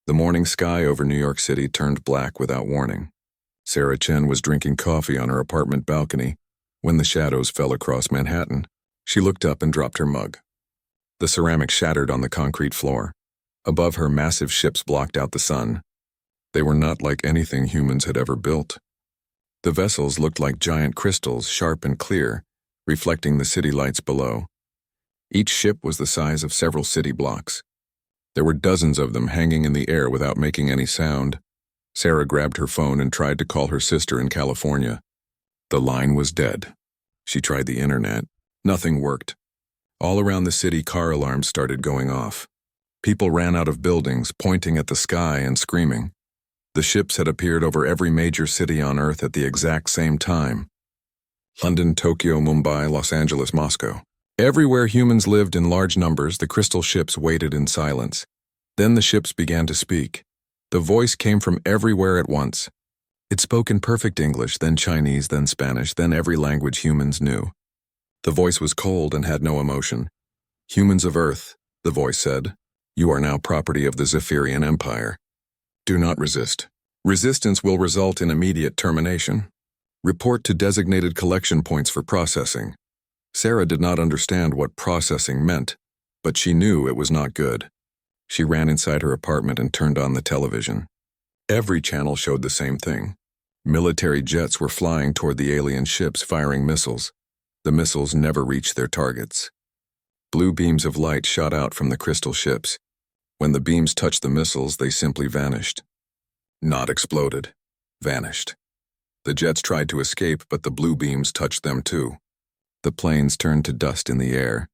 The morning sky over New York City turned black without warning. Sarah Chen was drinking coffee on her apartment balcony when the shadows fell across Manhattan. She looked up and dropped her mug. The ceramic shattered on the concrete floor. Above her, massive ships blocked out the sun. They were not like anything humans had ever built. The vessels looked like giant crystals, sharp and clear, reflecting the city lights below. Each ship was the size of several city blocks. There were dozens of them hanging in the air without making any sound. Sarah grabbed her phone and tried to call her sister in California. The line was dead. She tried the internet. Nothing worked. All around the city, car alarms started going off. People ran out of buildings, pointing at the sky and screaming. The ships had appeared over every major city on Earth at the exact same time. London, Tokyo, Mumbai, Los Angeles, Moscow. Everywhere humans lived in large numbers, the crystal ships waited in silence. Then the ships began to speak. The voice came from everywhere at once. It spoke in perfect English, then Chinese, then Spanish, then every language humans knew. The voice was cold and had no emotion. "Humans of Earth," the voice said, "you are now property of the Zephyrian Empire. Do not resist. Resistance will result in immediate termination. Report to designated collection points for processing." Sarah did not understand what processing meant, but she knew it was not good. She ran inside her apartment and turned on the television. Every channel showed the same thing. Military jets were flying toward the alien ships, firing missiles. The missiles never reached their targets. Blue beams of light shot out from the crystal ships. When the beams touched the missiles, they simply vanished. Not exploded. Vanished. The jets tried to escape, but the blue beams touched them too. The planes turned to dust in the air.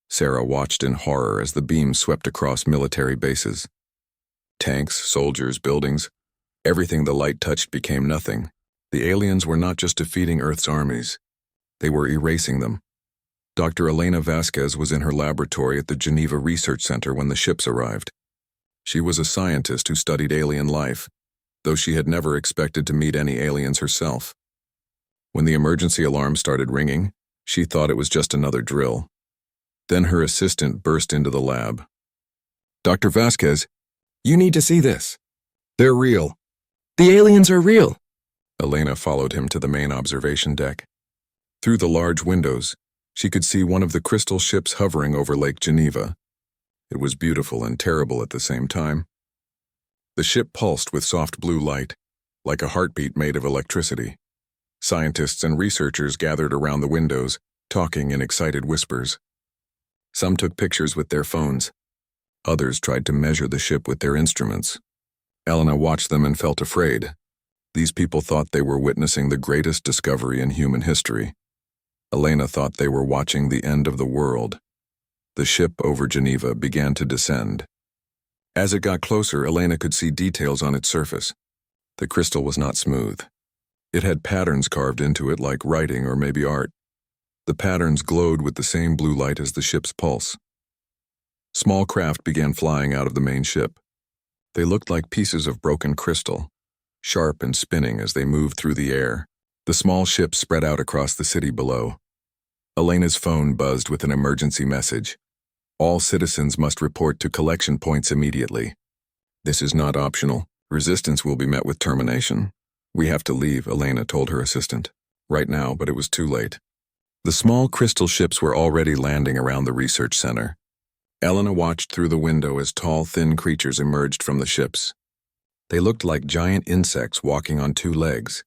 Sarah watched in horror as the beams swept across military bases. Tanks, soldiers, buildings, everything the light touched became nothing. The aliens were not just defeating Earth's armies. They were erasing them. Dr. Elena Vasquez was in her laboratory at the Geneva Research Center when the ships arrived. She was a scientist who studied alien life, though she had never expected to meet any aliens herself. When the emergency alarm started ringing, she thought it was just another drill. Then her assistant burst into the lab. "Dr. Vasquez, you need to see this. They're real. The aliens are real." Elena followed him to the main observation deck. Through the large windows, she could see one of the crystal ships hovering over Lake Geneva. It was beautiful and terrible at the same time. The ship pulsed with soft blue light, like a heartbeat made of electricity. Scientists and researchers gathered around the windows, talking in excited whispers. Some took pictures with their phones. Others tried to measure the ship with their instruments. Elena watched them and felt afraid. These people thought they were witnessing the greatest discovery in human history. Elena thought they were watching the end of the world. The ship over Geneva began to descend. As it got closer, Elena could see details on its surface. The crystal was not smooth. It had patterns carved into it like writing or maybe art. The patterns glowed with the same blue light as the ship's pulse. Small craft began flying out of the main ship. They looked like pieces of broken crystal, sharp and spinning as they moved through the air. The small ship spread out across the city below. Elena's phone buzzed with an emergency message. "All citizens must report to collection points immediately. This is not optional. Resistance will be met with termination." "We have to leave," Elena told her assistant. "Right now," but it was too late. The small crystal ships were already landing around the research center. Elena watched through the window as tall, thin creatures emerged from the ships. They looked like giant insects walking on two legs.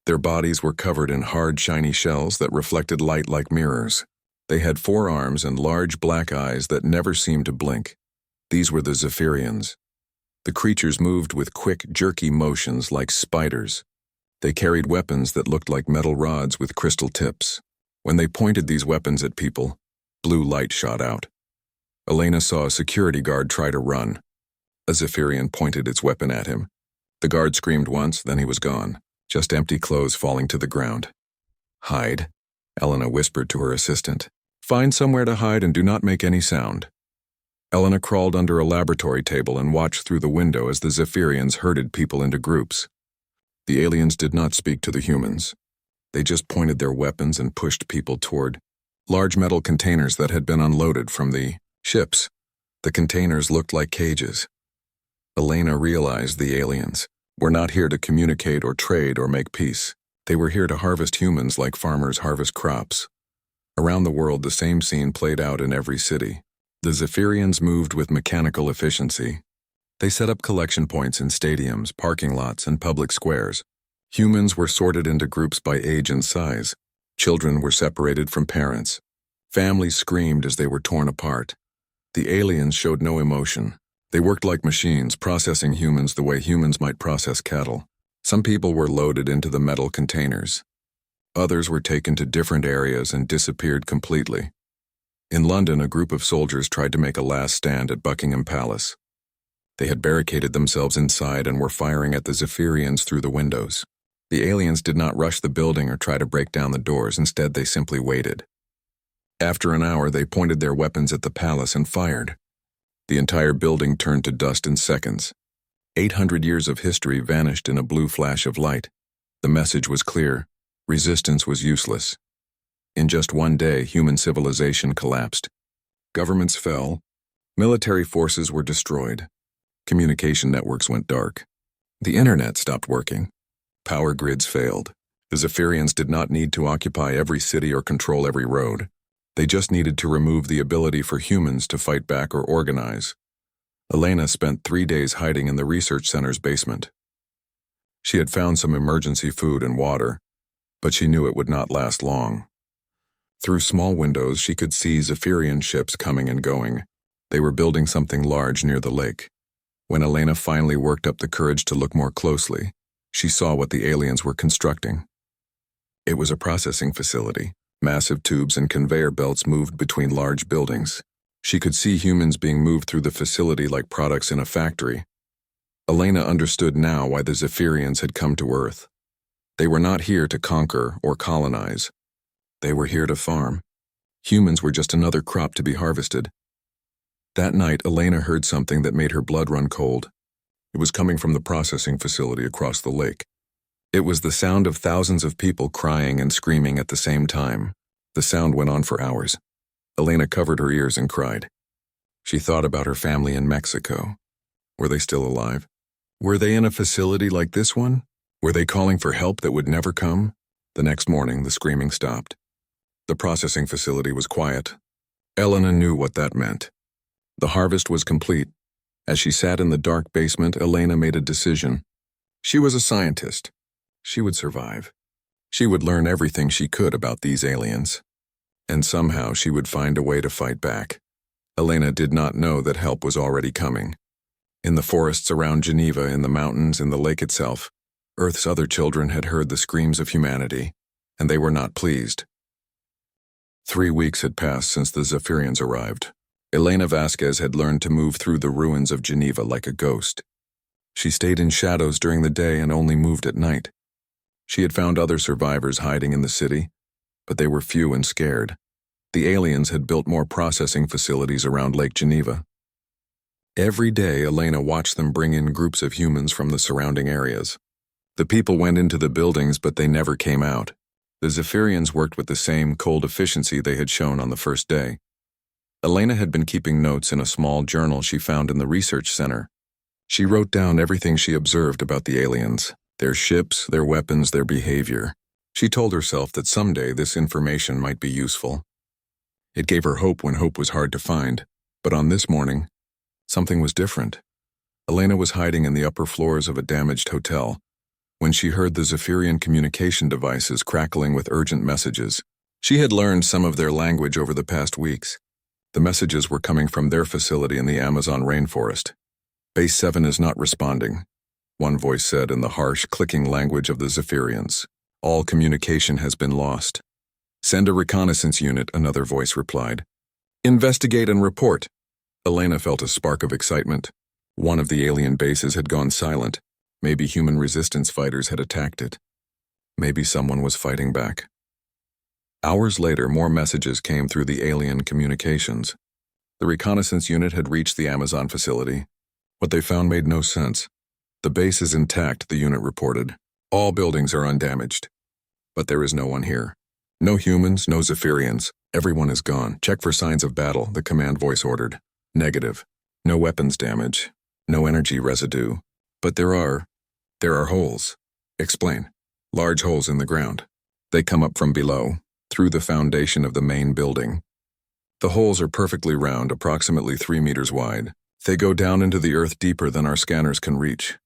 Their bodies were covered in hard, shiny shells that reflected light like mirrors. They had 4 arms and large black eyes that never seemed to blink. These were the Zephyrians. The creatures moved with quick, jerky motions like spiders. They carried weapons that looked like metal rods with crystal tips. When they pointed these weapons at people, blue light shot out. Elena saw a security guard try to run. A Zephyrian pointed its weapon at him. The guard screamed once, then he was gone, just empty clothes falling to the ground. "Hide," Elena whispered to her assistant. "Find somewhere to hide and do not make any sound." Elena crawled under a laboratory table and watched through the window as the Zephyrians herded people into groups. The aliens did not speak to the humans. They just pointed their weapons and pushed people toward large metal containers that had been unloaded from the ships. The containers looked like cages. Elena realized the aliens were not here to communicate or trade or make peace. They were here to harvest humans like farmers harvest crops. Around the world, the same scene played out in every city. The Zephyrians moved with mechanical efficiency. They set up collection points in stadiums, parking lots, and public squares. Humans were sorted into groups by age and size. Children were separated from parents. Families screamed as they were torn apart. The aliens showed no emotion. They worked like machines, processing humans the way humans might process cattle. Some people were loaded into the metal containers. Others were taken to different areas and disappeared completely. In London, a group of soldiers tried to make a last stand at Buckingham Palace. They had barricaded themselves inside and were firing at the Zephyrians through the windows. The aliens did not rush the building or try to break down the doors. Instead, they simply waited. After an hour, they pointed their weapons at the palace and fired. The entire building turned to dust in seconds. 800 years of history vanished in a blue flash of light. The message was clear. Resistance was useless. In just one day, human civilization collapsed. Governments fell. Military forces were destroyed. Communication networks went dark. The internet stopped working. Power grids failed. The Zephyrians did not need to occupy every city or control every road. They just needed to remove the ability for humans to fight back or organize. Elena spent 3 days hiding in the research center's basement. She had found some emergency food and water, but she knew it would not last long. Through small windows, she could see Zephyrian ships coming and going. They were building something large near the lake. When Elena finally worked up the courage to look more closely, she saw what the aliens were constructing. It was a processing facility. Massive tubes and conveyor belts moved between large buildings. She could see humans being moved through the facility like products in a factory. Elena understood now why the Zephyrians had come to Earth. They were not here to conquer or colonize. They were here to farm. Humans were just another crop to be harvested. That night, Elena heard something that made her blood run cold. It was coming from the processing facility across the lake. It was the sound of thousands of people crying and screaming at the same time. The sound went on for hours. Elena covered her ears and cried. She thought about her family in Mexico. Were they still alive? Were they in a facility like this one? Were they calling for help that would never come? The next morning, the screaming stopped. The processing facility was quiet. Elena knew what that meant. The harvest was complete. As she sat in the dark basement, Elena made a decision. She was a scientist. She would survive. She would learn everything she could about these aliens. And somehow she would find a way to fight back. Elena did not know that help was already coming. In the forests around Geneva, in the mountains, in the lake itself, Earth's other children had heard the screams of humanity, and they were not pleased. 3 weeks had passed since the Zephyrians arrived. Elena Vasquez had learned to move through the ruins of Geneva like a ghost. She stayed in shadows during the day and only moved at night. She had found other survivors hiding in the city, but they were few and scared. The aliens had built more processing facilities around Lake Geneva. Every day, Elena watched them bring in groups of humans from the surrounding areas. The people went into the buildings, but they never came out. The Zephyrians worked with the same cold efficiency they had shown on the first day. Elena had been keeping notes in a small journal she found in the research center. She wrote down everything she observed about the aliens, their ships, their weapons, their behavior. She told herself that someday this information might be useful. It gave her hope when hope was hard to find, but on this morning, something was different. Elena was hiding in the upper floors of a damaged hotel when she heard the Zephyrian communication devices crackling with urgent messages. She had learned some of their language over the past weeks. The messages were coming from their facility in the Amazon rainforest. Base 7 is not responding, one voice said in the harsh, clicking language of the Zephyrians. All communication has been lost. Send a reconnaissance unit, another voice replied. Investigate and report. Elena felt a spark of excitement. One of the alien bases had gone silent. Maybe human resistance fighters had attacked it. Maybe someone was fighting back. Hours later, more messages came through the alien communications. The reconnaissance unit had reached the Amazon facility. What they found made no sense. The base is intact, the unit reported. All buildings are undamaged. But there is no one here. No humans, no Zephyrians. Everyone is gone. Check for signs of battle, the command voice ordered. Negative. No weapons damage. No energy residue. But there are holes. Explain. Large holes in the ground. They come up from below, through the foundation of the main building. The holes are perfectly round, approximately 3 meters wide. They go down into the earth deeper than our scanners can reach.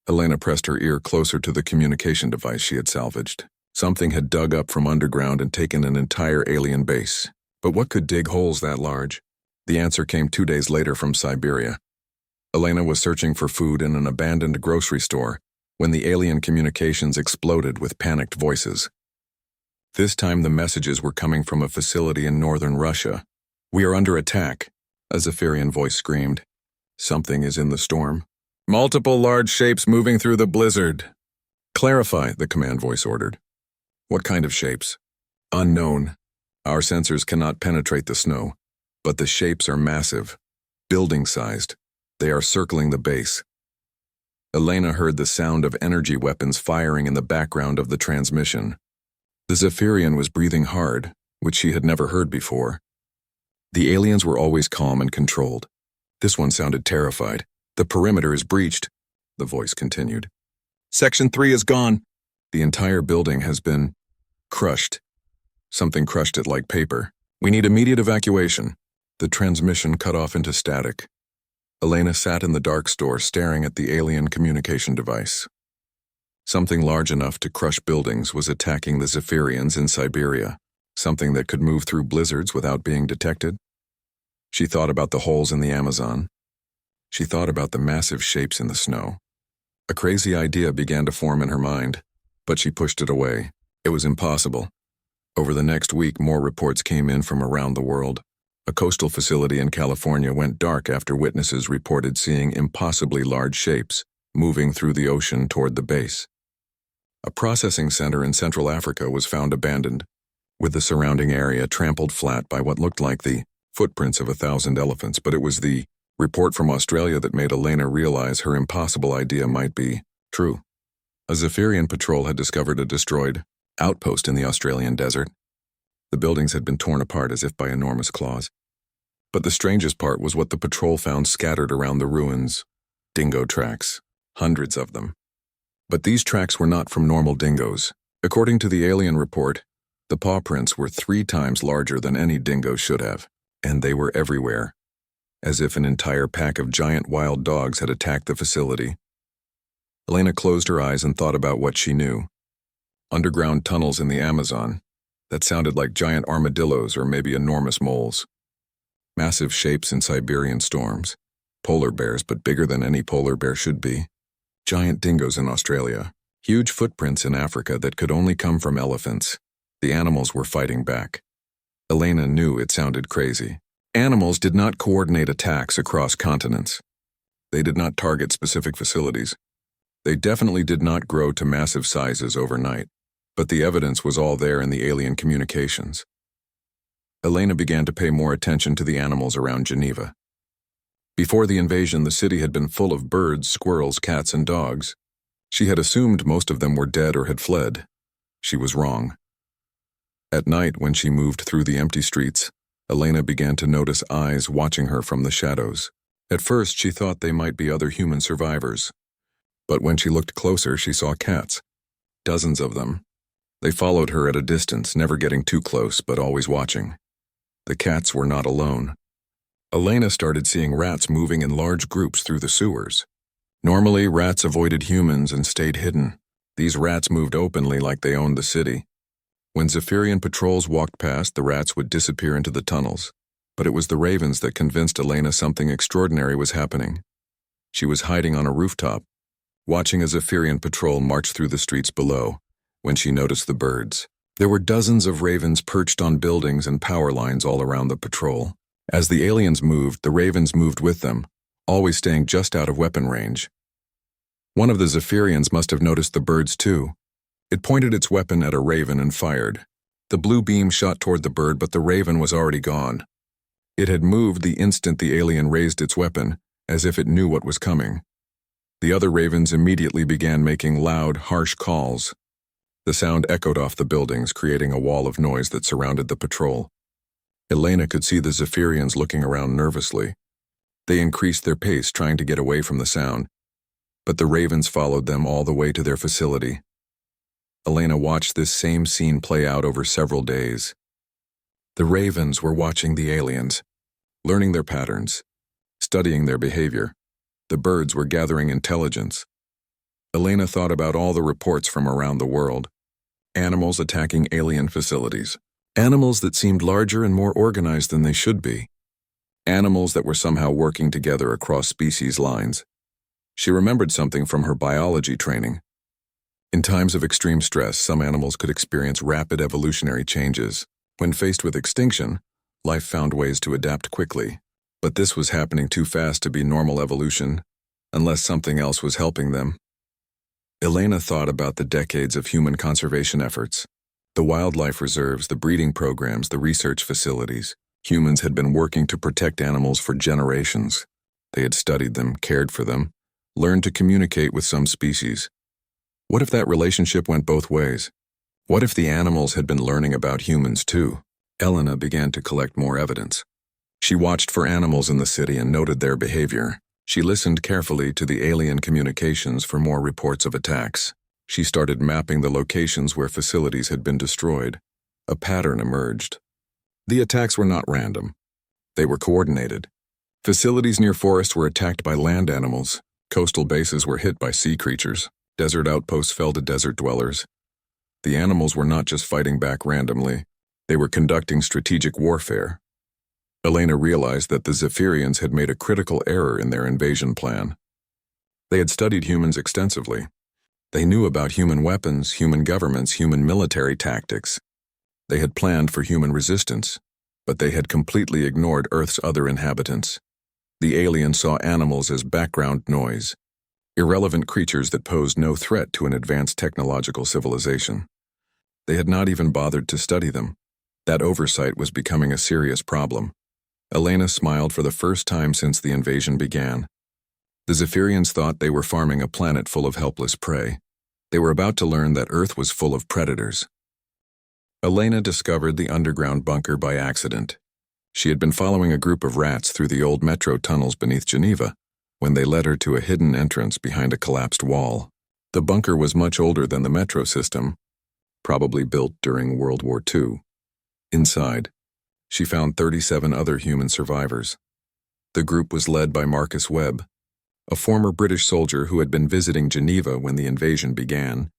Elena pressed her ear closer to the communication device she had salvaged. Something had dug up from underground and taken an entire alien base. But what could dig holes that large? The answer came 2 days later from Siberia. Elena was searching for food in an abandoned grocery store when the alien communications exploded with panicked voices. This time the messages were coming from a facility in northern Russia. "We are under attack," a Zephyrian voice screamed. "Something is in the storm. Multiple large shapes moving through the blizzard." "Clarify," the command voice ordered. "What kind of shapes?" "Unknown. Our sensors cannot penetrate the snow, but the shapes are massive, building-sized. They are circling the base." Elena heard the sound of energy weapons firing in the background of the transmission. The Zephyrian was breathing hard, which she had never heard before. The aliens were always calm and controlled. This one sounded terrified. "The perimeter is breached," the voice continued. "Section 3 is gone. The entire building has been crushed. Something crushed it like paper. We need immediate evacuation." The transmission cut off into static. Elena sat in the dark store staring at the alien communication device. Something large enough to crush buildings was attacking the Zephyrians in Siberia. Something that could move through blizzards without being detected. She thought about the holes in the Amazon. She thought about the massive shapes in the snow. A crazy idea began to form in her mind, but she pushed it away. It was impossible. Over the next week, more reports came in from around the world. A coastal facility in California went dark after witnesses reported seeing impossibly large shapes moving through the ocean toward the base. A processing center in Central Africa was found abandoned, with the surrounding area trampled flat by what looked like the footprints of 1,000 elephants, but it was the report from Australia that made Elena realize her impossible idea might be true. A Zephyrian patrol had discovered a destroyed outpost in the Australian desert. The buildings had been torn apart as if by enormous claws. But the strangest part was what the patrol found scattered around the ruins. Dingo tracks. Hundreds of them. But these tracks were not from normal dingoes. According to the alien report, the paw prints were 3 times larger than any dingo should have, and they were everywhere, as if an entire pack of giant wild dogs had attacked the facility. Elena closed her eyes and thought about what she knew. Underground tunnels in the Amazon. That sounded like giant armadillos or maybe enormous moles. Massive shapes in Siberian storms. Polar bears, but bigger than any polar bear should be. Giant dingoes in Australia. Huge footprints in Africa that could only come from elephants. The animals were fighting back. Elena knew it sounded crazy. Animals did not coordinate attacks across continents. They did not target specific facilities. They definitely did not grow to massive sizes overnight. But the evidence was all there in the alien communications. Elena began to pay more attention to the animals around Geneva. Before the invasion, the city had been full of birds, squirrels, cats, and dogs. She had assumed most of them were dead or had fled. She was wrong. At night, when she moved through the empty streets, Elena began to notice eyes watching her from the shadows. At first, she thought they might be other human survivors. But when she looked closer, she saw cats. Dozens of them. They followed her at a distance, never getting too close, but always watching. The cats were not alone. Elena started seeing rats moving in large groups through the sewers. Normally, rats avoided humans and stayed hidden. These rats moved openly like they owned the city. When Zephyrian patrols walked past, the rats would disappear into the tunnels. But it was the ravens that convinced Elena something extraordinary was happening. She was hiding on a rooftop, watching a Zephyrian patrol march through the streets below, when she noticed the birds. There were dozens of ravens perched on buildings and power lines all around the patrol. As the aliens moved, the ravens moved with them, always staying just out of weapon range. One of the Zephyrians must have noticed the birds too. It pointed its weapon at a raven and fired. The blue beam shot toward the bird, but the raven was already gone. It had moved the instant the alien raised its weapon, as if it knew what was coming. The other ravens immediately began making loud, harsh calls. The sound echoed off the buildings, creating a wall of noise that surrounded the patrol. Elena could see the Zephyrians looking around nervously. They increased their pace, trying to get away from the sound, but the ravens followed them all the way to their facility. Elena watched this same scene play out over several days. The ravens were watching the aliens, learning their patterns, studying their behavior. The birds were gathering intelligence. Elena thought about all the reports from around the world. Animals attacking alien facilities. Animals that seemed larger and more organized than they should be. Animals that were somehow working together across species lines. She remembered something from her biology training. In times of extreme stress, some animals could experience rapid evolutionary changes. When faced with extinction, life found ways to adapt quickly. But this was happening too fast to be normal evolution, unless something else was helping them. Elena thought about the decades of human conservation efforts. The wildlife reserves, the breeding programs, the research facilities. Humans had been working to protect animals for generations. They had studied them, cared for them, learned to communicate with some species. What if that relationship went both ways? What if the animals had been learning about humans too? Elena began to collect more evidence. She watched for animals in the city and noted their behavior. She listened carefully to the alien communications for more reports of attacks. She started mapping the locations where facilities had been destroyed. A pattern emerged. The attacks were not random. They were coordinated. Facilities near forests were attacked by land animals. Coastal bases were hit by sea creatures. Desert outposts fell to desert dwellers. The animals were not just fighting back randomly. They were conducting strategic warfare. Elena realized that the Zephyrians had made a critical error in their invasion plan. They had studied humans extensively. They knew about human weapons, human governments, human military tactics. They had planned for human resistance, but they had completely ignored Earth's other inhabitants. The aliens saw animals as background noise, irrelevant creatures that posed no threat to an advanced technological civilization. They had not even bothered to study them. That oversight was becoming a serious problem. Elena smiled for the first time since the invasion began. The Zephyrians thought they were farming a planet full of helpless prey. They were about to learn that Earth was full of predators. Elena discovered the underground bunker by accident. She had been following a group of rats through the old metro tunnels beneath Geneva when they led her to a hidden entrance behind a collapsed wall. The bunker was much older than the metro system, probably built during World War II. Inside, she found 37 other human survivors. The group was led by Marcus Webb, a former British soldier who had been visiting Geneva when the invasion began.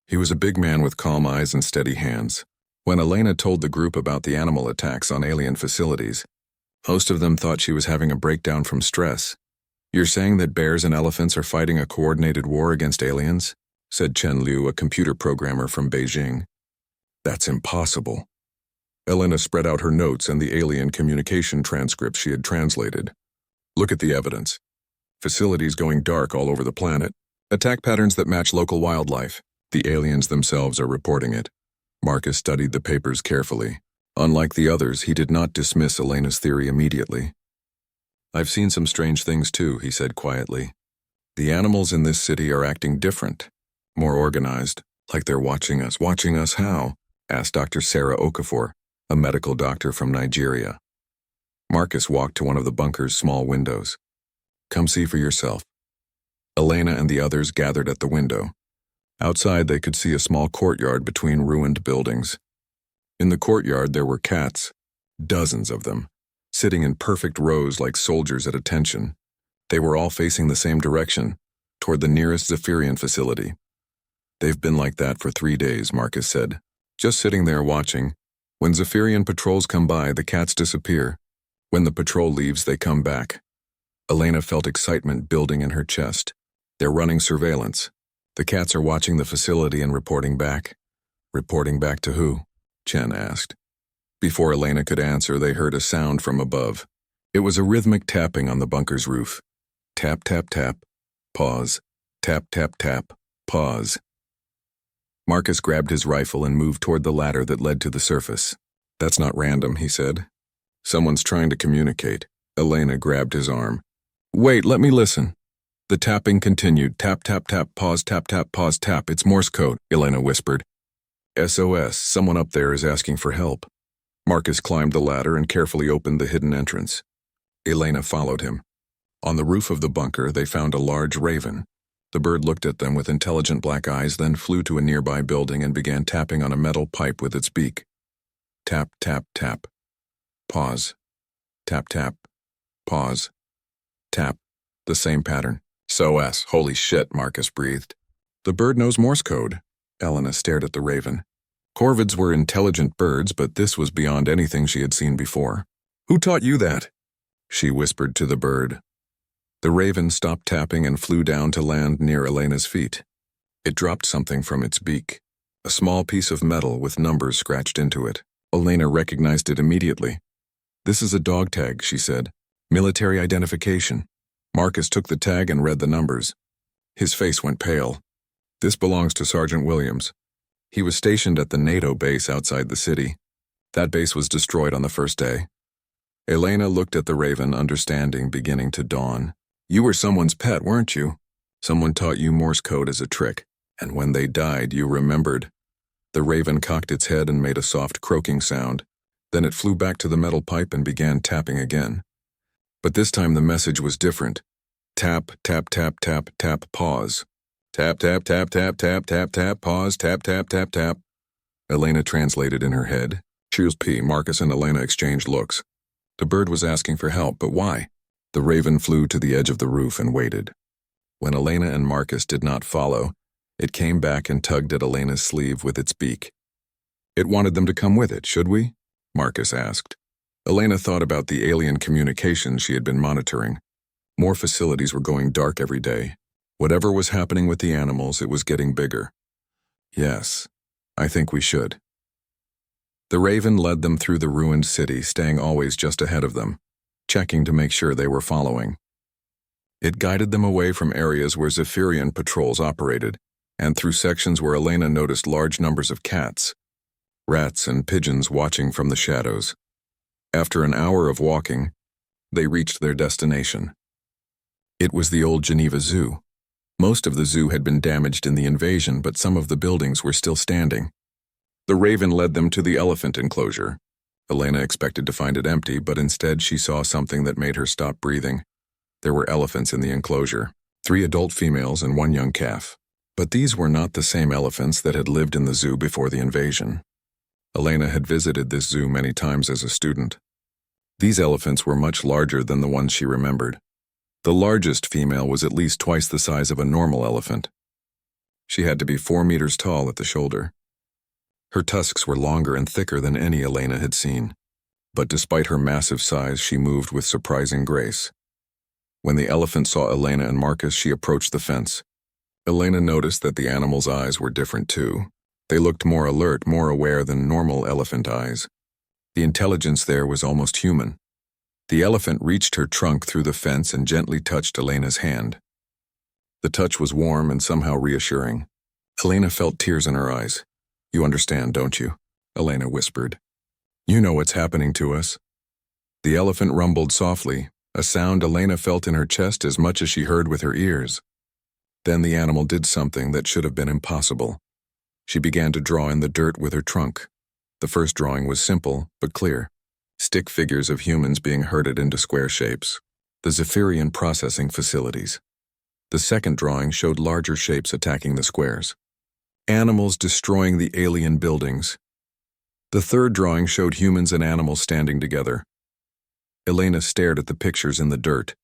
He was a big man with calm eyes and steady hands. When Elena told the group about the animal attacks on alien facilities, most of them thought she was having a breakdown from stress. "You're saying that bears and elephants are fighting a coordinated war against aliens?" said Chen Liu, a computer programmer from Beijing. "That's impossible." Elena spread out her notes and the alien communication transcripts she had translated. "Look at the evidence. Facilities going dark all over the planet. Attack patterns that match local wildlife. The aliens themselves are reporting it." Marcus studied the papers carefully. Unlike the others, he did not dismiss Elena's theory immediately. "I've seen some strange things too," he said quietly. "The animals in this city are acting different, more organized, like they're watching us." "Watching us how?" asked Dr. Sarah Okafor, a medical doctor from Nigeria. Marcus walked to one of the bunker's small windows. "Come see for yourself." Elena and the others gathered at the window. Outside, they could see a small courtyard between ruined buildings. In the courtyard, there were cats, dozens of them, sitting in perfect rows like soldiers at attention. They were all facing the same direction, toward the nearest Zephyrian facility. "They've been like that for 3 days," Marcus said. "Just sitting there watching. When Zephyrian patrols come by, the cats disappear. When the patrol leaves, they come back." Elena felt excitement building in her chest. "They're running surveillance. The cats are watching the facility and reporting back." "Reporting back to who?" Chen asked. Before Elena could answer, they heard a sound from above. It was a rhythmic tapping on the bunker's roof. Tap, tap, tap. Pause. Tap, tap, tap. Pause. Marcus grabbed his rifle and moved toward the ladder that led to the surface. "That's not random," he said. "Someone's trying to communicate." Elena grabbed his arm. "Wait, let me listen." The tapping continued. Tap, tap, tap, pause, tap, tap, pause, tap. "It's Morse code," Elena whispered. "SOS, someone up there is asking for help." Marcus climbed the ladder and carefully opened the hidden entrance. Elena followed him. On the roof of the bunker, they found a large raven. The bird looked at them with intelligent black eyes, then flew to a nearby building and began tapping on a metal pipe with its beak. Tap, tap, tap. Pause. Tap, tap. Pause. Tap. The same pattern. Holy shit, Marcus breathed. The bird knows Morse code. Elena stared at the raven. Corvids were intelligent birds, but this was beyond anything she had seen before. Who taught you that? She whispered to the bird. The raven stopped tapping and flew down to land near Elena's feet. It dropped something from its beak, a small piece of metal with numbers scratched into it. Elena recognized it immediately. This is a dog tag, she said. Military identification. Marcus took the tag and read the numbers. His face went pale. This belongs to Sergeant Williams. He was stationed at the NATO base outside the city. That base was destroyed on the first day. Elena looked at the raven, understanding beginning to dawn. You were someone's pet, weren't you? Someone taught you Morse code as a trick, and when they died, you remembered. The raven cocked its head and made a soft croaking sound. Then it flew back to the metal pipe and began tapping again. But this time the message was different. Tap, tap, tap, tap, tap, pause. Tap, tap, tap, tap, tap, tap, tap, pause, tap, tap, tap, tap. Elena translated in her head. Cheers P. Marcus and Elena exchanged looks. The bird was asking for help, but why? The raven flew to the edge of the roof and waited. When Elena and Marcus did not follow, it came back and tugged at Elena's sleeve with its beak. It wanted them to come with it, should we? Marcus asked. Elena thought about the alien communications she had been monitoring. More facilities were going dark every day. Whatever was happening with the animals, it was getting bigger. Yes, I think we should. The raven led them through the ruined city, staying always just ahead of them, checking to make sure they were following. It guided them away from areas where Zephyrian patrols operated, and through sections where Elena noticed large numbers of cats, rats, and pigeons watching from the shadows. After an hour of walking, they reached their destination. It was the old Geneva Zoo. Most of the zoo had been damaged in the invasion, but some of the buildings were still standing. The raven led them to the elephant enclosure. Elena expected to find it empty, but instead she saw something that made her stop breathing. There were elephants in the enclosure, 3 adult females and 1 young calf. But these were not the same elephants that had lived in the zoo before the invasion. Elena had visited this zoo many times as a student. These elephants were much larger than the ones she remembered. The largest female was at least twice the size of a normal elephant. She had to be 4 meters tall at the shoulder. Her tusks were longer and thicker than any Elena had seen. But despite her massive size, she moved with surprising grace. When the elephant saw Elena and Marcus, she approached the fence. Elena noticed that the animal's eyes were different too. They looked more alert, more aware than normal elephant eyes. The intelligence there was almost human. The elephant reached her trunk through the fence and gently touched Elena's hand. The touch was warm and somehow reassuring. Elena felt tears in her eyes. You understand, don't you? Elena whispered. You know what's happening to us. The elephant rumbled softly, a sound Elena felt in her chest as much as she heard with her ears. Then the animal did something that should have been impossible. She began to draw in the dirt with her trunk. The first drawing was simple, but clear. Stick figures of humans being herded into square shapes. The Zephyrian processing facilities. The second drawing showed larger shapes attacking the squares. Animals destroying the alien buildings. The third drawing showed humans and animals standing together. Elena stared at the pictures in the dirt.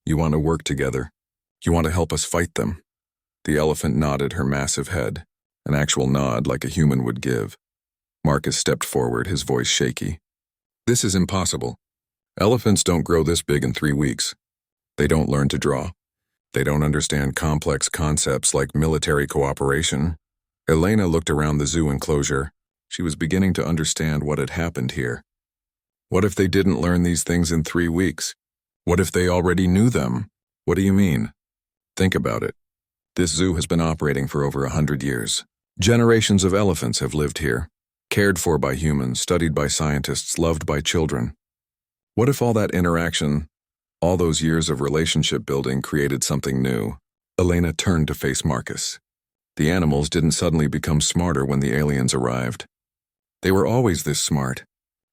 You want to work together. You want to help us fight them. The elephant nodded her massive head, an actual nod like a human would give. Marcus stepped forward, his voice shaky. This is impossible. Elephants don't grow this big in 3 weeks. They don't learn to draw. They don't understand complex concepts like military cooperation. Elena looked around the zoo enclosure. She was beginning to understand what had happened here. What if they didn't learn these things in 3 weeks? What if they already knew them? What do you mean? Think about it. This zoo has been operating for over 100 years. Generations of elephants have lived here, cared for by humans, studied by scientists, loved by children. What if all that interaction, all those years of relationship building created something new? Elena turned to face Marcus. The animals didn't suddenly become smarter when the aliens arrived. They were always this smart.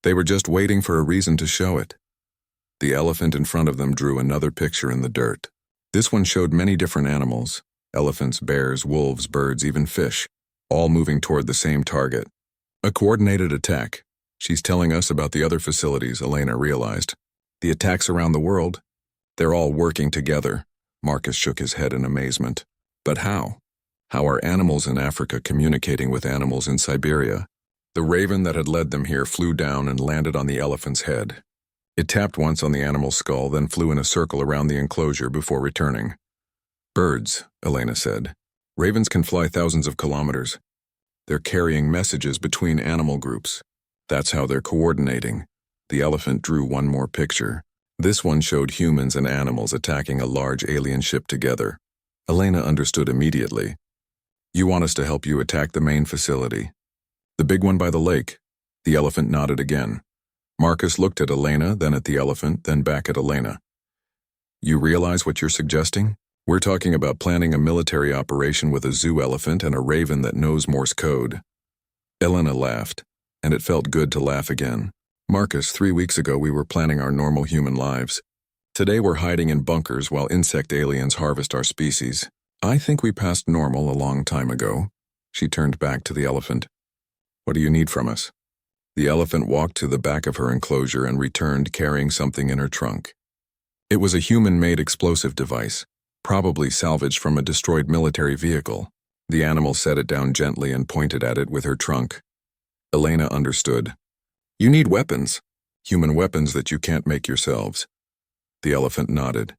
They were just waiting for a reason to show it. The elephant in front of them drew another picture in the dirt. This one showed many different animals: elephants, bears, wolves, birds, even fish, all moving toward the same target. A coordinated attack. She's telling us about the other facilities, Elena realized. The attacks around the world? They're all working together. Marcus shook his head in amazement. But how? How are animals in Africa communicating with animals in Siberia? The raven that had led them here flew down and landed on the elephant's head. It tapped once on the animal's skull, then flew in a circle around the enclosure before returning. Birds, Elena said. Ravens can fly thousands of kilometers. They're carrying messages between animal groups. That's how they're coordinating. The elephant drew one more picture. This one showed humans and animals attacking a large alien ship together. Elena understood immediately. You want us to help you attack the main facility. The big one by the lake. The elephant nodded again. Marcus looked at Elena, then at the elephant, then back at Elena. You realize what you're suggesting? We're talking about planning a military operation with a zoo elephant and a raven that knows Morse code. Elena laughed, and it felt good to laugh again. Marcus, 3 weeks ago we were planning our normal human lives. Today we're hiding in bunkers while insect aliens harvest our species. I think we passed normal a long time ago. She turned back to the elephant. What do you need from us? The elephant walked to the back of her enclosure and returned carrying something in her trunk. It was a human-made explosive device, probably salvaged from a destroyed military vehicle. The animal set it down gently and pointed at it with her trunk. Elena understood. You need weapons. Human weapons that you can't make yourselves. The elephant nodded.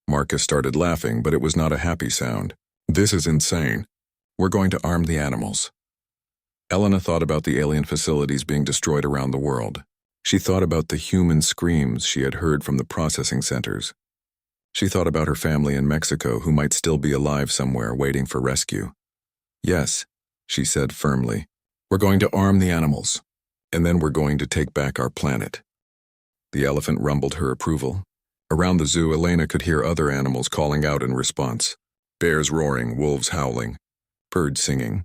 Marcus started laughing, but it was not a happy sound. This is insane. We're going to arm the animals. Elena thought about the alien facilities being destroyed around the world. She thought about the human screams she had heard from the processing centers. She thought about her family in Mexico who might still be alive somewhere waiting for rescue. Yes, she said firmly. We're going to arm the animals, and then we're going to take back our planet. The elephant rumbled her approval. Around the zoo, Elena could hear other animals calling out in response. Bears roaring, wolves howling, birds singing.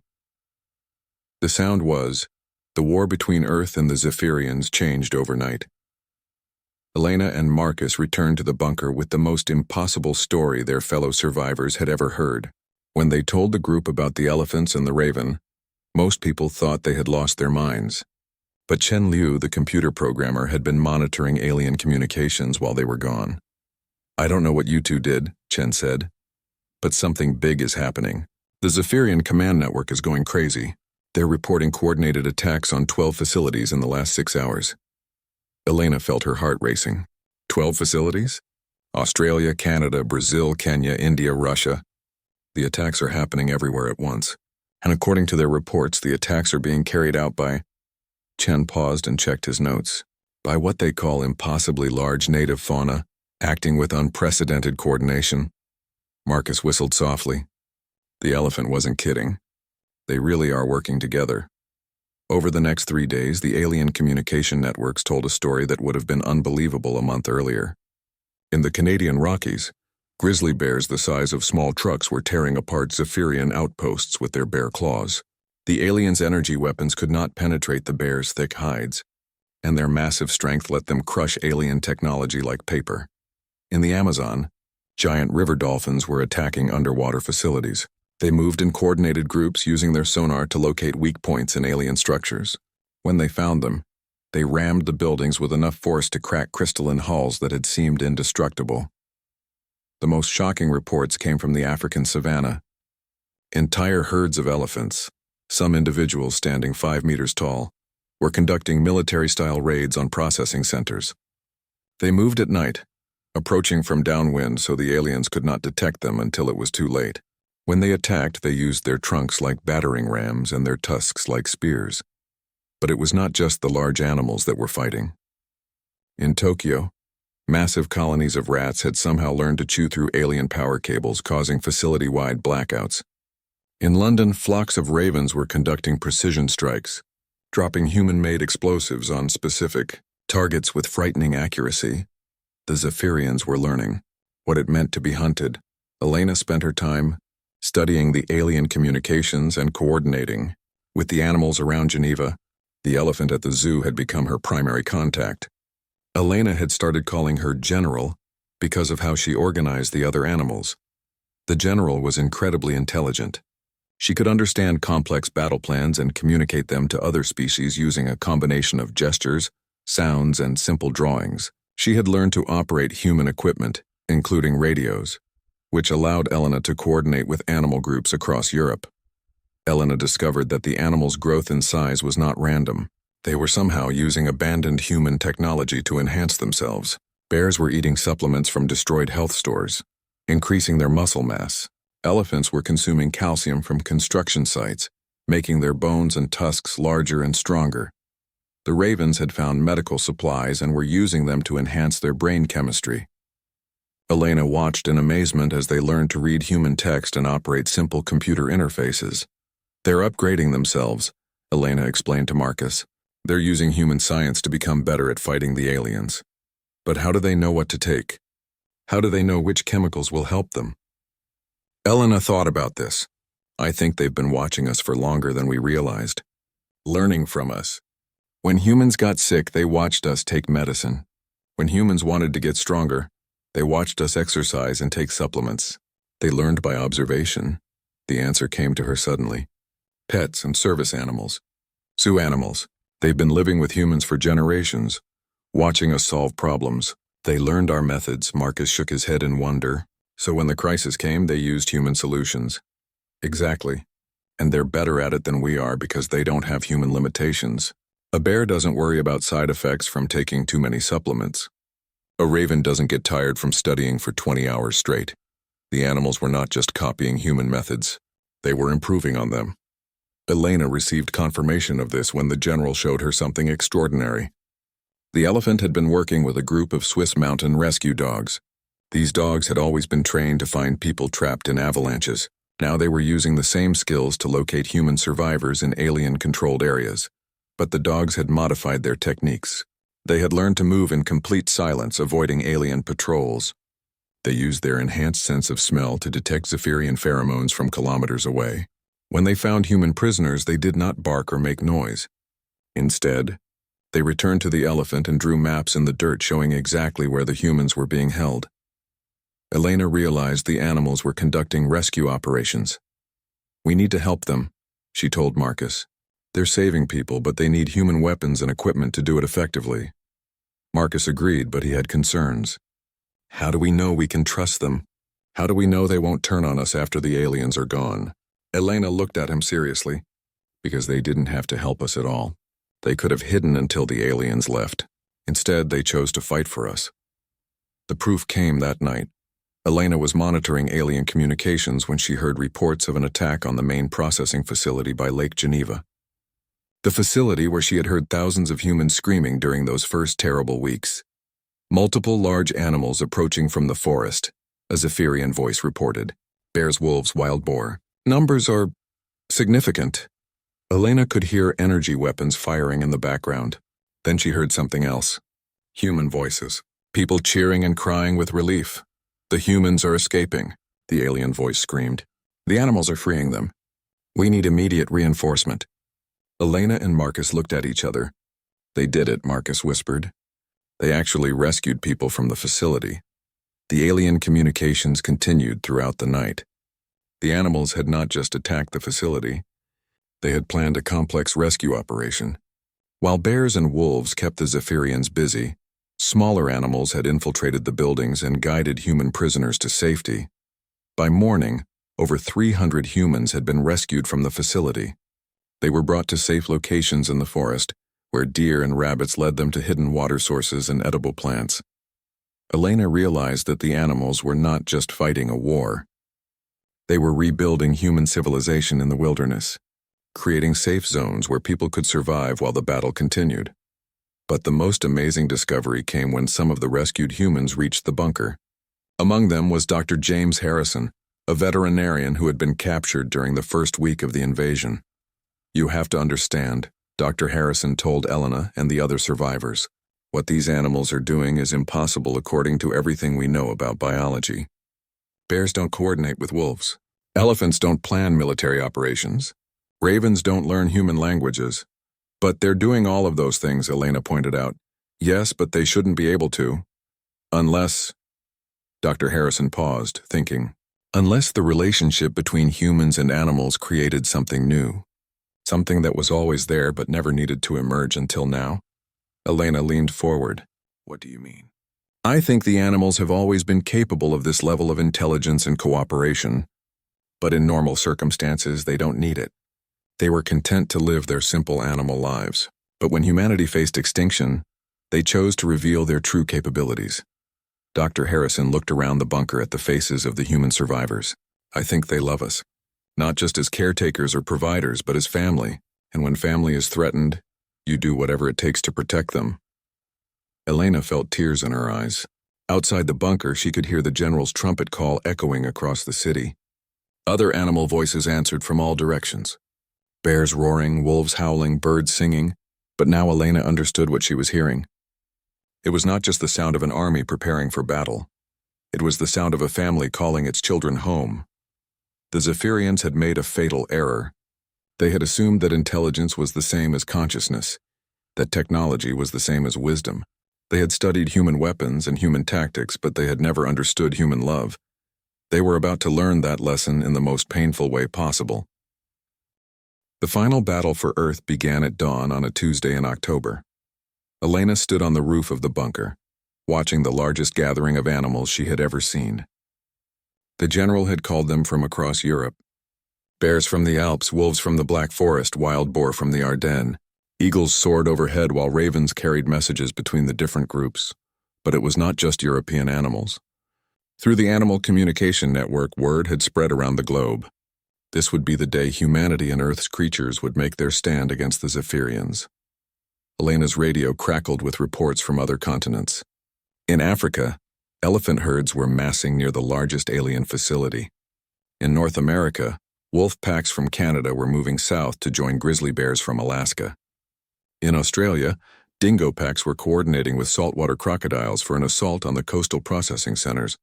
The sound was, the war between Earth and the Zephyrians changed overnight. Elena and Marcus returned to the bunker with the most impossible story their fellow survivors had ever heard. When they told the group about the elephants and the raven, most people thought they had lost their minds. But Chen Liu, the computer programmer, had been monitoring alien communications while they were gone. I don't know what you two did, Chen said, but something big is happening. The Zephyrian command network is going crazy. They're reporting coordinated attacks on 12 facilities in the last 6 hours. Elena felt her heart racing. 12 facilities? Australia, Canada, Brazil, Kenya, India, Russia. The attacks are happening everywhere at once. And according to their reports, the attacks are being carried out by... Chen paused and checked his notes. By what they call impossibly large native fauna, acting with unprecedented coordination. Marcus whistled softly. The elephant wasn't kidding. They really are working together. Over the next 3 days, the alien communication networks told a story that would have been unbelievable a month earlier. In the Canadian Rockies, grizzly bears the size of small trucks were tearing apart Zephyrian outposts with their bare claws. The aliens' energy weapons could not penetrate the bears' thick hides, and their massive strength let them crush alien technology like paper. In the Amazon, giant river dolphins were attacking underwater facilities. They moved in coordinated groups using their sonar to locate weak points in alien structures. When they found them, they rammed the buildings with enough force to crack crystalline hulls that had seemed indestructible. The most shocking reports came from the African savanna. Entire herds of elephants, some individuals standing 5 meters tall, were conducting military-style raids on processing centers. They moved at night, approaching from downwind so the aliens could not detect them until it was too late. When they attacked, they used their trunks like battering rams and their tusks like spears. But it was not just the large animals that were fighting. In Tokyo, massive colonies of rats had somehow learned to chew through alien power cables, causing facility-wide blackouts. In London, flocks of ravens were conducting precision strikes, dropping human-made explosives on specific targets with frightening accuracy. The Zephyrians were learning what it meant to be hunted. Elena spent her time studying the alien communications and coordinating. With the animals around Geneva, the elephant at the zoo had become her primary contact. Elena had started calling her General because of how she organized the other animals. The General was incredibly intelligent. She could understand complex battle plans and communicate them to other species using a combination of gestures, sounds, and simple drawings. She had learned to operate human equipment, including radios, which allowed Elena to coordinate with animal groups across Europe. Elena discovered that the animals' growth in size was not random. They were somehow using abandoned human technology to enhance themselves. Bears were eating supplements from destroyed health stores, increasing their muscle mass. Elephants were consuming calcium from construction sites, making their bones and tusks larger and stronger. The ravens had found medical supplies and were using them to enhance their brain chemistry. Elena watched in amazement as they learned to read human text and operate simple computer interfaces. "They're upgrading themselves," Elena explained to Marcus. "They're using human science to become better at fighting the aliens. But how do they know what to take? How do they know which chemicals will help them?" Elena thought about this. "I think they've been watching us for longer than we realized, learning from us. When humans got sick, they watched us take medicine. When humans wanted to get stronger, they watched us exercise and take supplements. They learned by observation." The answer came to her suddenly. "Pets and service animals. Zoo animals. They've been living with humans for generations, watching us solve problems. They learned our methods." Marcus shook his head in wonder. "So when the crisis came, they used human solutions." "Exactly. And they're better at it than we are because they don't have human limitations. A bear doesn't worry about side effects from taking too many supplements. A raven doesn't get tired from studying for 20 hours straight. The animals were not just copying human methods. They were improving on them." Elena received confirmation of this when the General showed her something extraordinary. The elephant had been working with a group of Swiss mountain rescue dogs. These dogs had always been trained to find people trapped in avalanches. Now they were using the same skills to locate human survivors in alien-controlled areas. But the dogs had modified their techniques. They had learned to move in complete silence, avoiding alien patrols. They used their enhanced sense of smell to detect Zephyrian pheromones from kilometers away. When they found human prisoners, they did not bark or make noise. Instead, they returned to the elephant and drew maps in the dirt showing exactly where the humans were being held. Elena realized the animals were conducting rescue operations. "We need to help them," she told Marcus. "They're saving people, but they need human weapons and equipment to do it effectively." Marcus agreed, but he had concerns. "How do we know we can trust them? How do we know they won't turn on us after the aliens are gone?" Elena looked at him seriously. "Because they didn't have to help us at all. They could have hidden until the aliens left. Instead, they chose to fight for us." The proof came that night. Elena was monitoring alien communications when she heard reports of an attack on the main processing facility by Lake Geneva. The facility where she had heard thousands of humans screaming during those first terrible weeks. "Multiple large animals approaching from the forest," a Zephyrian voice reported. "Bears, wolves, wild boar. Numbers are significant." Elena could hear energy weapons firing in the background. Then she heard something else. Human voices. People cheering and crying with relief. "The humans are escaping," the alien voice screamed. "The animals are freeing them. We need immediate reinforcement." Elena and Marcus looked at each other. "They did it," Marcus whispered. "They actually rescued people from the facility." The alien communications continued throughout the night. The animals had not just attacked the facility. They had planned a complex rescue operation. While bears and wolves kept the Zephyrians busy, smaller animals had infiltrated the buildings and guided human prisoners to safety. By morning, over 300 humans had been rescued from the facility. They were brought to safe locations in the forest, where deer and rabbits led them to hidden water sources and edible plants. Elena realized that the animals were not just fighting a war. They were rebuilding human civilization in the wilderness, creating safe zones where people could survive while the battle continued. But the most amazing discovery came when some of the rescued humans reached the bunker. Among them was Dr. James Harrison, a veterinarian who had been captured during the first week of the invasion. "You have to understand," Dr. Harrison told Elena and the other survivors. "What these animals are doing is impossible according to everything we know about biology. Bears don't coordinate with wolves. Elephants don't plan military operations. Ravens don't learn human languages. But they're doing all of those things," Elena pointed out. Yes, but they shouldn't be able to. Unless, Dr. Harrison paused, thinking, unless the relationship between humans and animals created something new, something that was always there but never needed to emerge until now. Elena leaned forward. What do you mean? I think the animals have always been capable of this level of intelligence and cooperation, but in normal circumstances they don't need it. They were content to live their simple animal lives, but when humanity faced extinction, they chose to reveal their true capabilities. Dr. Harrison looked around the bunker at the faces of the human survivors. I think they love us, not just as caretakers or providers, but as family, and when family is threatened, you do whatever it takes to protect them. Elena felt tears in her eyes. Outside the bunker, she could hear the general's trumpet call echoing across the city. Other animal voices answered from all directions. Bears roaring, wolves howling, birds singing, but now Elena understood what she was hearing. It was not just the sound of an army preparing for battle. It was the sound of a family calling its children home. The Zephyrians had made a fatal error. They had assumed that intelligence was the same as consciousness, that technology was the same as wisdom. They had studied human weapons and human tactics, but they had never understood human love. They were about to learn that lesson in the most painful way possible. The final battle for Earth began at dawn on a Tuesday in October. Elena stood on the roof of the bunker, watching the largest gathering of animals she had ever seen. The general had called them from across Europe. Bears from the Alps, wolves from the Black Forest, wild boar from the Ardennes. Eagles soared overhead while ravens carried messages between the different groups. But it was not just European animals. Through the Animal Communication Network, word had spread around the globe. This would be the day humanity and Earth's creatures would make their stand against the Zephyrians. Elena's radio crackled with reports from other continents. In Africa, elephant herds were massing near the largest alien facility. In North America, wolf packs from Canada were moving south to join grizzly bears from Alaska. In Australia, dingo packs were coordinating with saltwater crocodiles for an assault on the coastal processing centers.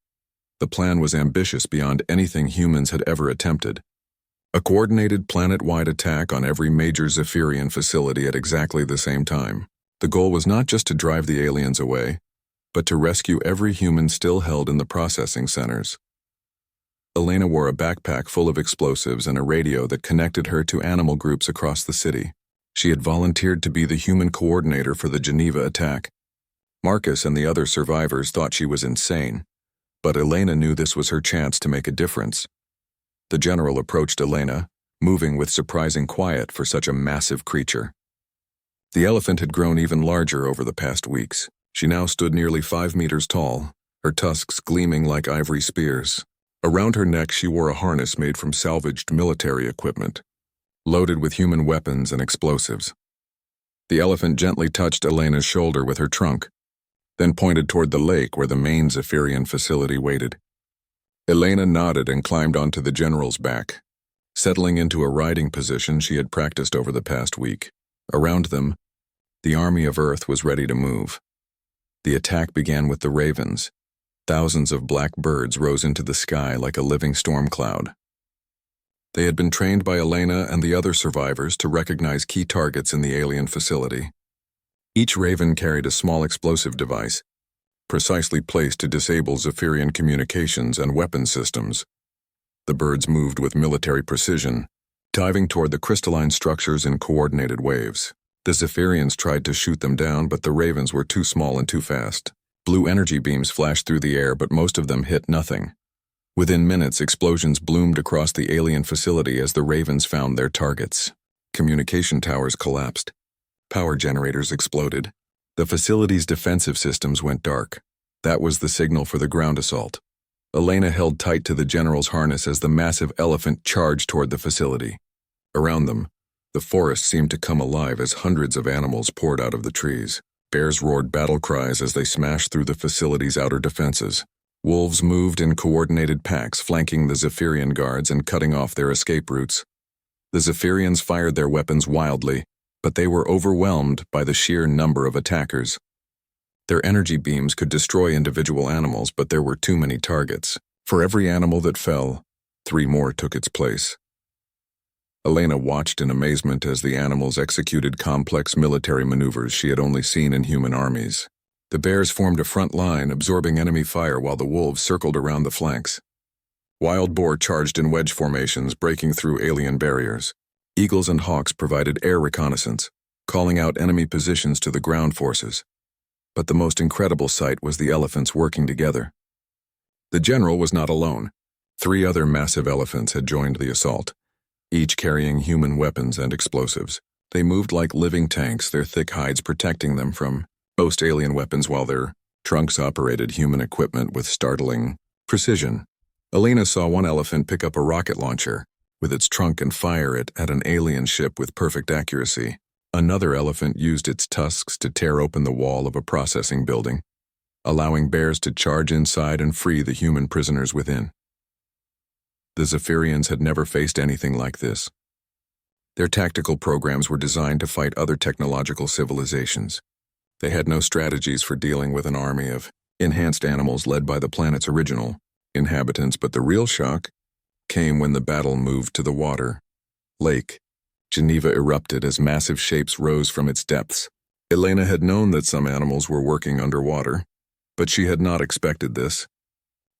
The plan was ambitious beyond anything humans had ever attempted. A coordinated planet-wide attack on every major Zephyrian facility at exactly the same time. The goal was not just to drive the aliens away, but to rescue every human still held in the processing centers. Elena wore a backpack full of explosives and a radio that connected her to animal groups across the city. She had volunteered to be the human coordinator for the Geneva attack. Marcus and the other survivors thought she was insane, but Elena knew this was her chance to make a difference. The general approached Elena, moving with surprising quiet for such a massive creature. The elephant had grown even larger over the past weeks. She now stood nearly 5 meters tall, her tusks gleaming like ivory spears. Around her neck she wore a harness made from salvaged military equipment, loaded with human weapons and explosives. The elephant gently touched Elena's shoulder with her trunk, then pointed toward the lake where the main Zephyrian facility waited. Elena nodded and climbed onto the general's back, settling into a riding position she had practiced over the past week. Around them, the army of Earth was ready to move. The attack began with the ravens. Thousands of black birds rose into the sky like a living storm cloud. They had been trained by Elena and the other survivors to recognize key targets in the alien facility. Each raven carried a small explosive device, precisely placed to disable Zephyrian communications and weapon systems. The birds moved with military precision, diving toward the crystalline structures in coordinated waves. The Zephyrians tried to shoot them down, but the ravens were too small and too fast. Blue energy beams flashed through the air, but most of them hit nothing. Within minutes, explosions bloomed across the alien facility as the ravens found their targets. Communication towers collapsed. Power generators exploded. The facility's defensive systems went dark. That was the signal for the ground assault. Elena held tight to the general's harness as the massive elephant charged toward the facility. Around them, the forest seemed to come alive as hundreds of animals poured out of the trees. Bears roared battle cries as they smashed through the facility's outer defenses. Wolves moved in coordinated packs, flanking the Zephyrian guards and cutting off their escape routes. The Zephyrians fired their weapons wildly, but they were overwhelmed by the sheer number of attackers. Their energy beams could destroy individual animals, but there were too many targets. For every animal that fell, 3 more took its place. Elena watched in amazement as the animals executed complex military maneuvers she had only seen in human armies. The bears formed a front line, absorbing enemy fire while the wolves circled around the flanks. Wild boar charged in wedge formations, breaking through alien barriers. Eagles and hawks provided air reconnaissance, calling out enemy positions to the ground forces. But the most incredible sight was the elephants working together. The general was not alone. 3 other massive elephants had joined the assault, each carrying human weapons and explosives. They moved like living tanks, their thick hides protecting them from most alien weapons while their trunks operated human equipment with startling precision. Elena saw one elephant pick up a rocket launcher with its trunk and fire it at an alien ship with perfect accuracy. Another elephant used its tusks to tear open the wall of a processing building, allowing bears to charge inside and free the human prisoners within. The Zephyrians had never faced anything like this. Their tactical programs were designed to fight other technological civilizations. They had no strategies for dealing with an army of enhanced animals led by the planet's original inhabitants, but the real shock came when the battle moved to the water. Lake Geneva erupted as massive shapes rose from its depths. Elena had known that some animals were working underwater, but she had not expected this.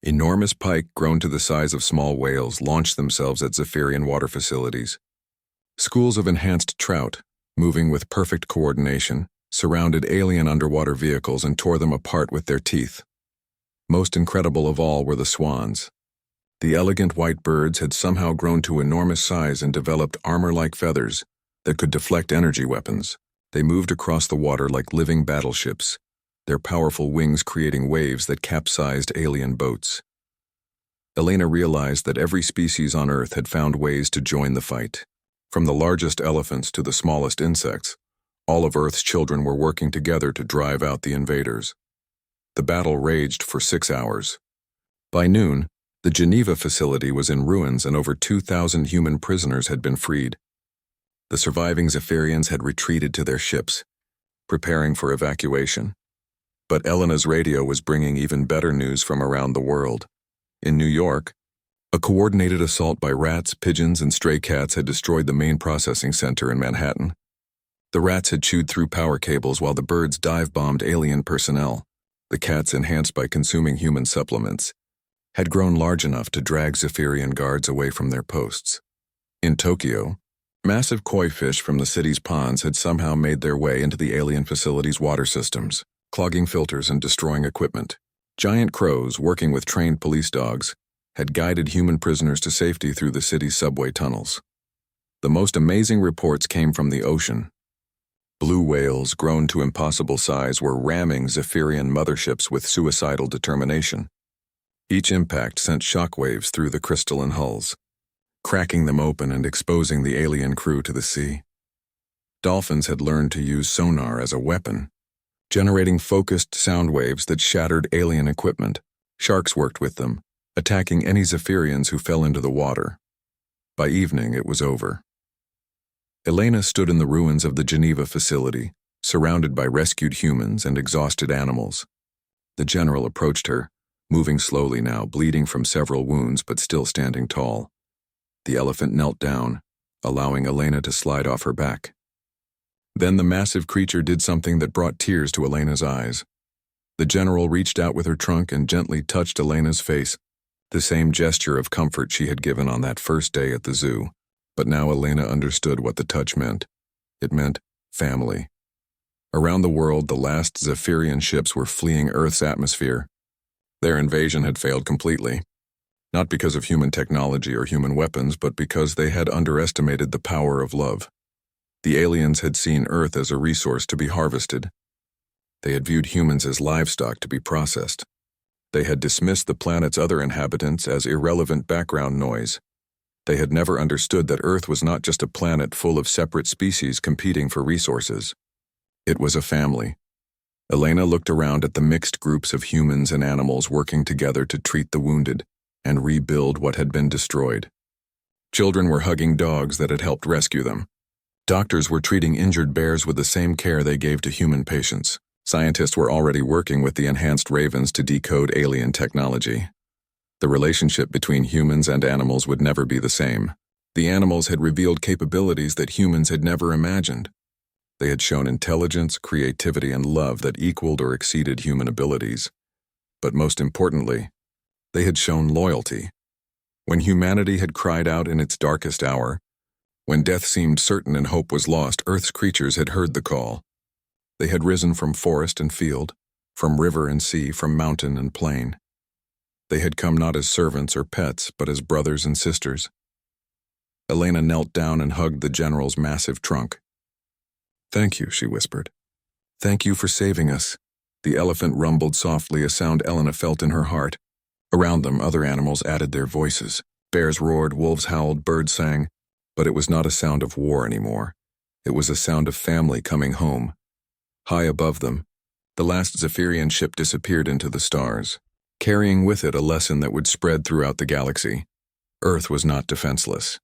Enormous pike, grown to the size of small whales, launched themselves at Zephyrian water facilities. Schools of enhanced trout, moving with perfect coordination, surrounded alien underwater vehicles and tore them apart with their teeth. Most incredible of all were the swans. The elegant white birds had somehow grown to enormous size and developed armor-like feathers that could deflect energy weapons. They moved across the water like living battleships, their powerful wings creating waves that capsized alien boats. Elena realized that every species on Earth had found ways to join the fight. From the largest elephants to the smallest insects, all of Earth's children were working together to drive out the invaders. The battle raged for 6 hours. By noon, the Geneva facility was in ruins and over 2,000 human prisoners had been freed. The surviving Zephyrians had retreated to their ships, preparing for evacuation. But Elena's radio was bringing even better news from around the world. In New York, a coordinated assault by rats, pigeons, and stray cats had destroyed the main processing center in Manhattan. The rats had chewed through power cables while the birds dive-bombed alien personnel. The cats, enhanced by consuming human supplements, had grown large enough to drag Zephyrian guards away from their posts. In Tokyo, massive koi fish from the city's ponds had somehow made their way into the alien facility's water systems, clogging filters and destroying equipment. Giant crows, working with trained police dogs, had guided human prisoners to safety through the city's subway tunnels. The most amazing reports came from the ocean. Blue whales, grown to impossible size, were ramming Zephyrian motherships with suicidal determination. Each impact sent shockwaves through the crystalline hulls, cracking them open and exposing the alien crew to the sea. Dolphins had learned to use sonar as a weapon, generating focused sound waves that shattered alien equipment. Sharks worked with them, attacking any Zephyrians who fell into the water. By evening, it was over. Elena stood in the ruins of the Geneva facility, surrounded by rescued humans and exhausted animals. The general approached her, moving slowly now, bleeding from several wounds but still standing tall. The elephant knelt down, allowing Elena to slide off her back. Then the massive creature did something that brought tears to Elena's eyes. The general reached out with her trunk and gently touched Elena's face, the same gesture of comfort she had given on that first day at the zoo. But now Elena understood what the touch meant. It meant family. Around the world, the last Zephyrian ships were fleeing Earth's atmosphere. Their invasion had failed completely, not because of human technology or human weapons, but because they had underestimated the power of love. The aliens had seen Earth as a resource to be harvested. They had viewed humans as livestock to be processed. They had dismissed the planet's other inhabitants as irrelevant background noise. They had never understood that Earth was not just a planet full of separate species competing for resources. It was a family. Elena looked around at the mixed groups of humans and animals working together to treat the wounded and rebuild what had been destroyed. Children were hugging dogs that had helped rescue them. Doctors were treating injured bears with the same care they gave to human patients. Scientists were already working with the enhanced ravens to decode alien technology. The relationship between humans and animals would never be the same. The animals had revealed capabilities that humans had never imagined. They had shown intelligence, creativity, and love that equaled or exceeded human abilities. But most importantly, they had shown loyalty. When humanity had cried out in its darkest hour, when death seemed certain and hope was lost, Earth's creatures had heard the call. They had risen from forest and field, from river and sea, from mountain and plain. They had come not as servants or pets, but as brothers and sisters. Elena knelt down and hugged the general's massive trunk. "Thank you," she whispered. "Thank you for saving us." The elephant rumbled softly, a sound Elena felt in her heart. Around them, other animals added their voices. Bears roared, wolves howled, birds sang. But it was not a sound of war anymore. It was a sound of family coming home. High above them, the last Zephyrian ship disappeared into the stars, carrying with it a lesson that would spread throughout the galaxy. Earth was not defenseless.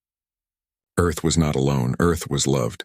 Earth was not alone. Earth was loved.